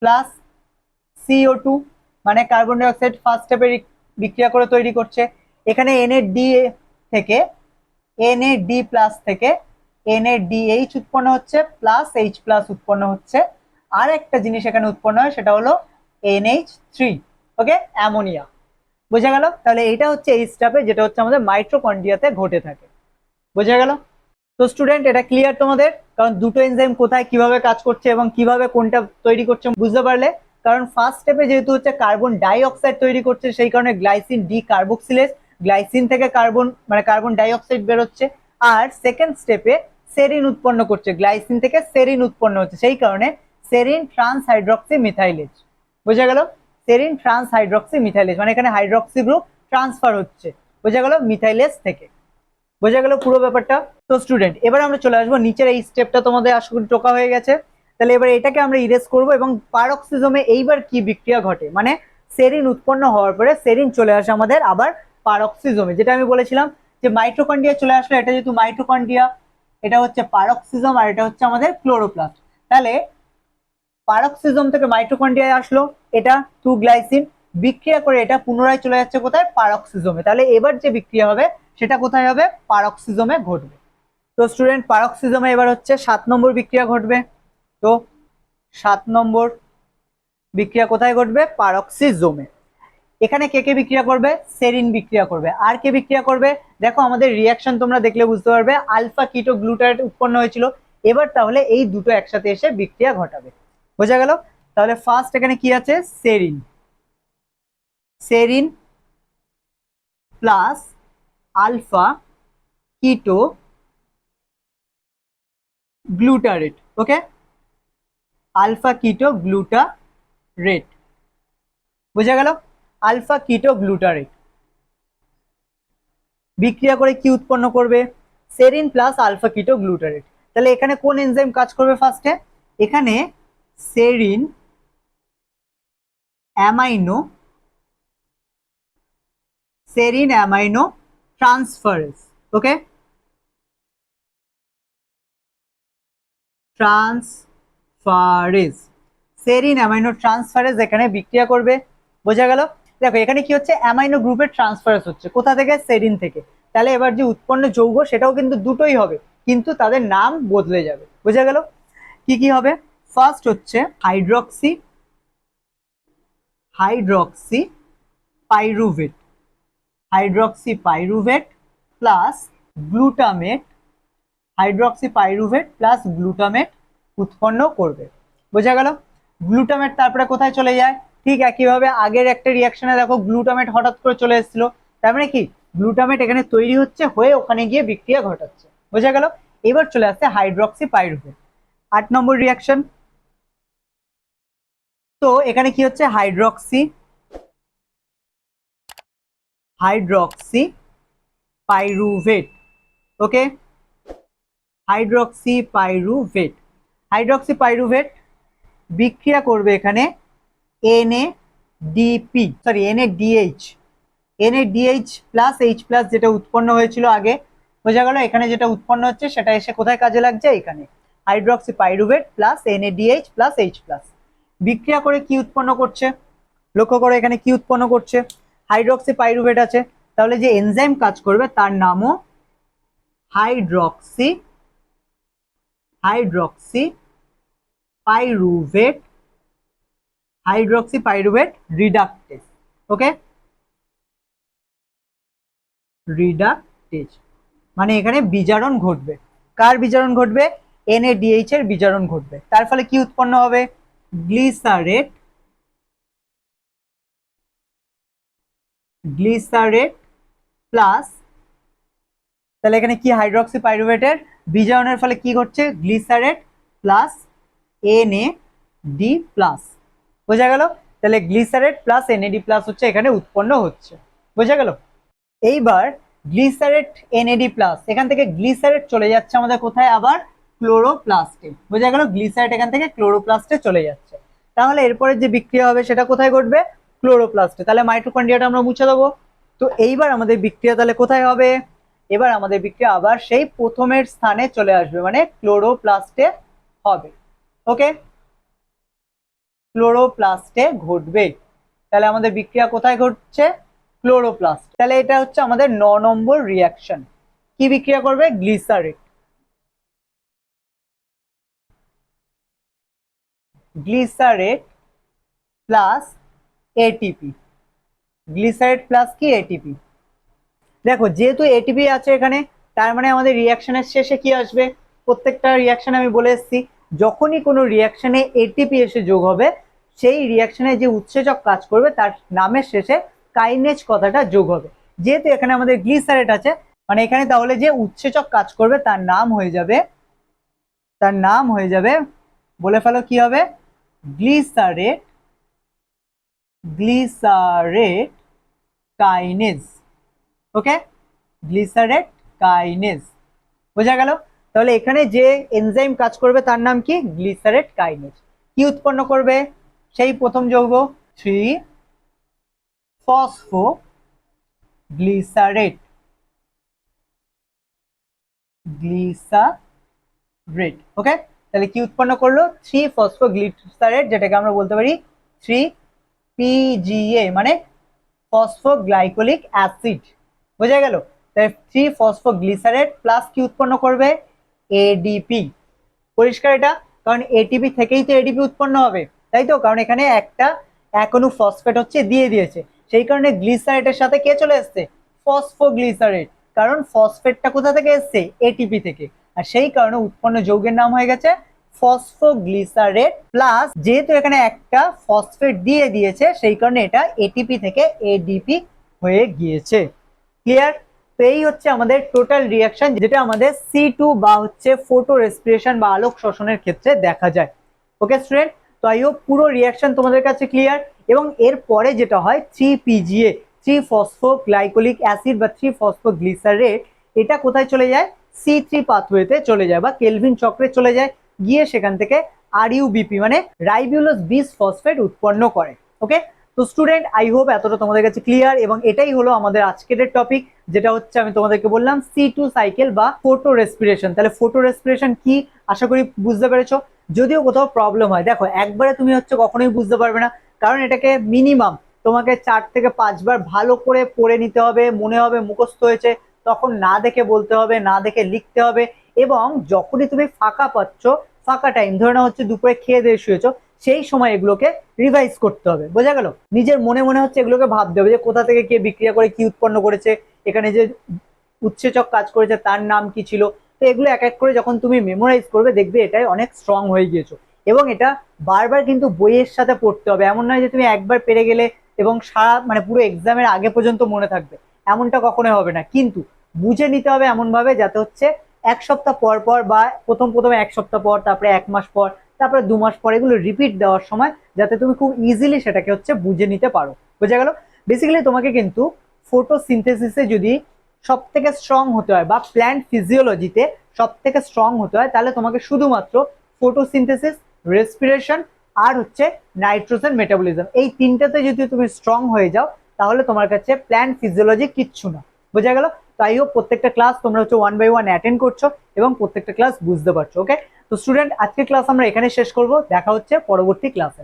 Speaker 1: প্লাস CO2, মানে কার্বন ডাই অক্সাইড ফার্স্ট স্টেপে বিক্রিয়া করে তৈরি করছে। এখানে NAD থেকে, NAD প্লাস থেকে NADH উৎপন্ন হচ্ছে, প্লাস H প্লাস উৎপন্ন হচ্ছে। আর একটা জিনিস এখানে উৎপন্ন হয়, সেটা হলো NH3। ওকে, অ্যামোনিয়া। বোঝা গেল? তাহলে এটা হচ্ছে এই স্টেপে, যেটা হচ্ছে আমাদের মাইটোকন্ড্রিয়াতে ঘটে থাকে। বোঝা গেল? তো স্টুডেন্ট, এটা ক্লিয়ার তোমাদের? কারণ দুটো এনজাইম কোথায় কিভাবে কাজ করছে এবং কিভাবে কোনটা তৈরি করছে বুঝতে পারলে। কারণ ফার্স্ট স্টেপে যেহেতু হচ্ছে কার্বন ডাই অক্সাইড তৈরি করছে, সেই কারণে গ্লাইসিন ডি কার্বক্সিলেজ, গ্লাইসিন থেকে কার্বন মানে কার্বন ডাই অক্সাইড বেরোচ্ছে। আর সেকেন্ড স্টেপে সেরিন উৎপন্ন করছে, গ্লাইসিন থেকে সেরিন উৎপন্ন হচ্ছে, সেই কারণে সেরিন ট্রান্সহাইড্রক্সি মিথাইলেজ। বোঝা গেল? সেরিন ট্রান্স হাইড্রক্সি মিথাইলেজ, মানে এখানে হাইড্রক্সি গ্রুপ ট্রান্সফার হচ্ছে, বোঝা গেল, মিথাইলেজ থেকে। বোঝা গেল পুরো ব্যাপারটা? তো স্টুডেন্ট এবার আমরা চলে আসবো নিচের এই স্টেপটা তোমাদের আশা করি টোকা হয়ে গেছে। তাহলে এবার এটাকে আমরা ইরেজ করব এবং পারক্সিজমে এইবার কি বিক্রিয়া ঘটে, মানে সেরিন উৎপন্ন হওয়ার পরে সেরিন চলে আসে আমাদের আবার পারক্সিজমে, যেটা আমি বলেছিলাম যে মাইটোকন্ড্রিয়া চলে আসলো, এটা যেহেতু মাইটোকন্ড্রিয়া, এটা হচ্ছে পারক্সিজম আর এটা হচ্ছে আমাদের ক্লোরোপ্লাস্ট। তাহলে পারক্সিজম থেকে মাইটোকন্ড্রিয়ায় আসলো, এটা 2 গ্লাইসিন বিক্রিয়া করে এটা পুনরায় চলে যাচ্ছে কোথায়? পারক্সিজমে। তাহলে এবার যে বিক্রিয়া হবে সেটা কোথায় হবে? পারক্সিজমে ঘটবে। তো স্টুডেন্ট পারক্সিজমে এবার হচ্ছে 7 নম্বর বিক্রিয়া ঘটবে। তো 7 নম্বর বিক্রিয়া কোথায় ঘটবে? পারক্সিজমে। এখানে কে কে বিক্রিয়া করবে? সেরিন বিক্রিয়া করবে। আর কে বিক্রিয়া করবে? দেখো আমাদের রিয়াকশন তোমরা দেখলে বুঝতে পারবে, আলফা কিটো গ্লুটারেট উৎপন্ন হয়েছিল, এবার তাহলে এই দুটো একসাথে এসে বিক্রিয়া ঘটাবে। বোঝা গেল? তাহলে ফার্স্ট এখানে কি আছে? সেরিন, সেরিন প্লাস আলফা কিটো গ্লুটারেট, ওকে, আলফা কিটো গ্লুটারেট। বোঝা গেল? আলফা কিটো গ্লুটারেট বিক্রিয়া করে কি উৎপন্ন করবে? সেরিন প্লাস আলফা কিটো গ্লুটারেট। তাহলে এখানে কোন এনজাইম কাজ করবে ফার্স্টে? এখানে serine amino, serine aminotransferase, okay, transferase, serine aminotransferase এখানে বিক্রিয়া করবে। বোঝা গেল? দেখো এখানে কি হচ্ছে? অ্যামাইনো গ্রুপের ট্রান্সফারেজ হচ্ছে, কোথা থেকে? সেরিন থেকে। তাহলে এবার যে উৎপন্ন যৌগ সেটাও কিন্তু দুটোই হবে, কিন্তু তাদের নাম বদলে যাবে। বোঝা গেল? কি কি হবে? ফার্স্ট হচ্ছে hydroxy, hydroxypyruvate, hydroxy pyruvate plus glutamate, hydroxy pyruvate plus glutamate উৎপন্ন করবে। বোঝা গেল? গ্লুটামেট তারপরে কোথায় চলে যায়? ঠিক একইভাবে আগের একটা রিয়াকশনে দেখো গ্লুটামেট হঠাৎ করে চলে এসেছিল, তার মানে কি গ্লুটামেট এখানে তৈরি হচ্ছে, হয়ে ওখানে গিয়ে বিক্রিয়া ঘটাচ্ছে। বোঝা গেল? এবার চলে আসছে হাইড্রক্সি পাইরুভেট, 8 নম্বর রিয়াকশন। তো এখানে কি হচ্ছে? হাইড্রক্সি, হাইড্রক্সি পাইরুভেট, ওকে, হাইড্রক্সি পাইরুভেট, হাইড্রক্সি পাইরুভেট বিক্রিয়া করবে এখানে NADP, sorry NADH, NADH plus H plus যেটা উৎপন্ন হয়েছিল আগে। বোঝা গেল? এখানে যেটা উৎপন্ন হচ্ছে সেটা এসে কোথায় কাজে লাগছে? এখানে hydroxy pyruvate plus NADH plus H plus বিক্রিয়া করে কি উৎপন্ন করছে? লক্ষ্য করো এখানে কি উৎপন্ন করছে? হাইড্রক্সি পাইরুভেট আছে, তাহলে যে এনজাইম কাজ করবে তার নামও hydroxy, hydroxypyruvate, hydroxypyruvate reductase, okay, reductase মানে এখানে বিজারণ ঘটবে। কার বিজারণ ঘটবে? NADH এর বিজারণ ঘটবে। তার ফলে কি উৎপন্ন হবে? গ্লিসারেট, গ্লিসারেট প্লাস, তাহলে এখানে কি হাইড্রক্সি পাইরুভেটের বিজারণের ফলে কি ঘটছে? গ্লিসারেট প্লাস NAD প্লাস। বোঝা গেল? তাহলে গ্লিসারেট প্লাস NAD প্লাস হচ্ছে এখানে উৎপন্ন হচ্ছে। বোঝা গেল? এইবার গ্লিসারেট NAD প্লাস, এখান থেকে গ্লিসারেট চলে যাচ্ছে আমাদের কোথায়? আবার ক্লোরোপ্লাস্টে। বোঝা গেল? গ্লিসারেট এখান থেকে ক্লোরোপ্লাস্টে চলে যাচ্ছে। তাহলে এরপরে যে বিক্রিয়া হবে সেটা কোথায় ঘটবে? ক্লোরোপ্লাস্টে। তাহলে মাইটোকন্ড্রিয়াটা আমরা মুছে দেবো। তো এইবার আমাদের বিক্রিয়া তাহলে কোথায় হবে? এবার আমাদের বিক্রিয়া আবার সেই প্রথমের স্থানে চলে আসবে, মানে ক্লোরোপ্লাস্টে হবে, ওকে, ক্লোরোপ্লাস্টে ঘটবে। তাহলে আমাদের বিক্রিয়া কোথায় ঘটছে? ক্লোরোপ্লাস্ট। তাহলে এটা হচ্ছে আমাদের 9 নম্বর রিয়াকশন। কি বিক্রিয়া করবে? গ্লিসারেট, গ্লিসারেট প্লাস ATP, গ্লিসারেট প্লাস কি? ATP। দেখো যেহেতু ATP আছে এখানে, তার মানে আমাদের রিয়াকশনের শেষে কি আসবে? প্রত্যেকটা রিয়াকশনে আমি বলে এসেছি, যখনই কোনো রিয়াকশনে ATP এসে যোগ হবে, সেই রিয়াকশনে যে উৎসেচক কাজ করবে তার নামের শেষে কাইনেজ কথাটা যোগ হবে। যেহেতু এখানে আমাদের গ্লিসারেট আছে, মানে এখানে তাহলে যে উৎসেচক কাজ করবে তার নাম হয়ে যাবে, তার নাম হয়ে যাবে, বলে ফেলো কি হবে? গ্লিসারেট গ্লিসারেট কাইনেজ। ওকে, গ্লিসারেট কাইনেজ, বোঝা গেল? তাহলে এখানে যে এনজাইম কাজ করবে তার নাম কি? গ্লিসারেট কাইনেজ। কি উৎপন্ন করবে? সেই প্রথম যৌগ 3-ফসফোগ্লিসারেট। গ্লিসারেট, ওকে। তাহলে কি উৎপন্ন করলো? 3-ফসফোগ্লিসারেট, যেটাকে আমরা বলতে পারি 3PGA, মানে ফসফোগ্লাইকোলিক অ্যাসিড। বোঝা গেল? তাহলে 3-ফসফোগ্লিসারেট প্লাস কি উৎপন্ন করবে? এডিপি। পরিষ্কার এটা? কারণ এটিপি থেকেই তো এডিপি উৎপন্ন হবে, তাই তো? কারণ এখানে একটা এক অণু ফসফেট হচ্ছে দিয়ে দিয়েছে, সেই কারণে গ্লিসারেটের সাথে কে চলে এসছে? ফসফোগ্লিসারেট। কারণ ফসফেটটা কোথা থেকে এসছে? এটিপি থেকে। আর সেই কারণে উৎপন্ন যৌগের নাম হয়ে গেছে ফসফোগ্লিসারেট। প্লাস যেহেতু এখানে একটা ফসফেট দিয়ে দিয়েছে, সেই কারণে এটা এটিপি থেকে এডিপি হয়ে গিয়েছে। ক্লিয়ার? তো এই হচ্ছে আমাদের টোটাল রিয়াকশন, যেটা আমাদের C2 বা হচ্ছে ফটো রেসপিরেশন বা আলোক শোষণের ক্ষেত্রে দেখা যায়। ওকে স্টুডেন্ট, তো আই হোপ পুরো রিয়াকশন তোমাদের কাছে ক্লিয়ার। এবং এর পরে যেটা হয় 3PGA, 3-ফসফোগ্লাইকোলিক অ্যাসিড বা 3-ফসফোগ্লিসারেট, এটা কোথায় চলে যায়? C3 পাথওয়েতে চলে যায় বা কেলভিন চক্রে চলে যায়, গিয়ে সেখান থেকে RUBP মানে রাইবোলোজ বিসফসফেট উৎপন্ন করে। ওকে, তো স্টুডেন্ট আই হোপ এতটা তোমাদের কাছে ক্লিয়ার, এবং এটাই হলো আমাদের আজকের টপিক, যেটা হচ্ছে আমি তোমাদেরকে বললাম C2 সাইকেল বা ফটো রেসপিরেশন। তাহলে ফটো রেসপিরেশন কি, আশা করি বুঝতে পেরেছো। যদিও কোথাও প্রবলেম হয়, দেখো একবারে তুমি হচ্ছে কখনোই বুঝতে পারবে না, কারণ এটাকে মিনিমাম তোমাকে 4 থেকে 5 বার ভালো করে পড়ে নিতে হবে, মনে হবে মুখস্থ হয়েছে, তখন না দেখে বলতে হবে, না দেখে লিখতে হবে। এবং যখনই তুমি ফাঁকা পাচ্ছ, ফাঁকা টাইম ধরে না হচ্ছে দুপুরে খেয়ে দিয়ে শুয়েছো, সেই সময় এগুলোকে রিভাইজ করতে হবে। বোঝা গেল? নিজের মনে মনে হচ্ছে এগুলোকে ভাবতে হবে যে কোথা থেকে কে বিক্রিয়া করে কি উৎপন্ন করেছে, এখানে যে উৎসেচক কাজ করেছে তার নাম কি ছিল। তো এগুলো এক এক করে যখন তুমি মেমোরাইজ করবে, দেখবে এটাই অনেক স্ট্রং হয়ে গিয়েছো। এবং এটা বারবার কিন্তু বইয়ের সাথে পড়তে হবে, এমন নয় যে তুমি একবার পেরে গেলে এবং সারা মানে পুরো এক্সামের আগে পর্যন্ত মনে থাকবে, এমনটা কখনোই হবে না। কিন্তু বুঝে নিতে হবে এমন ভাবে যাতে হচ্ছে 1 সপ্তাহ পর পর বা প্রথমে 1 সপ্তাহ পর, তারপরে 1 মাস পর, তারপরে 2 মাস পর এগুলো রিপিট দেওয়ার সময় যাতে তুমি খুব ইজিলি সেটাকে হচ্ছে বুঝে নিতে পারো। বোঝা গেল? বেসিক্যালি তোমাকে কিন্তু ফটোসিনথেসিসে যদি সব থেকে স্ট্রং হতে হয় বা প্ল্যান্ট ফিজিওলজিতে সব থেকে স্ট্রং হতে হয়, তাহলে তোমাকে শুধুমাত্র ফটোসিনথেসিস, রেসপিরেশন আর হচ্ছে নাইট্রোজেন মেটাবলিজম, এই তিনটাতে যদি তুমি স্ট্রং হয়ে যাও, তাহলে তোমার কাছে প্ল্যান্ট ফিজিওলজি কিচ্ছু না। বোঝা গেল? তাই হোক প্রত্যেকটা ক্লাস তোমরা হচ্ছে 1 বাই 1 অ্যাটেন্ড করছো এবং প্রত্যেকটা ক্লাস বুঝতে পারছো। ওকে, তো স্টুডেন্ট আজকে ক্লাস আমরা এখানে শেষ করব, দেখা হচ্ছে পরবর্তী ক্লাসে।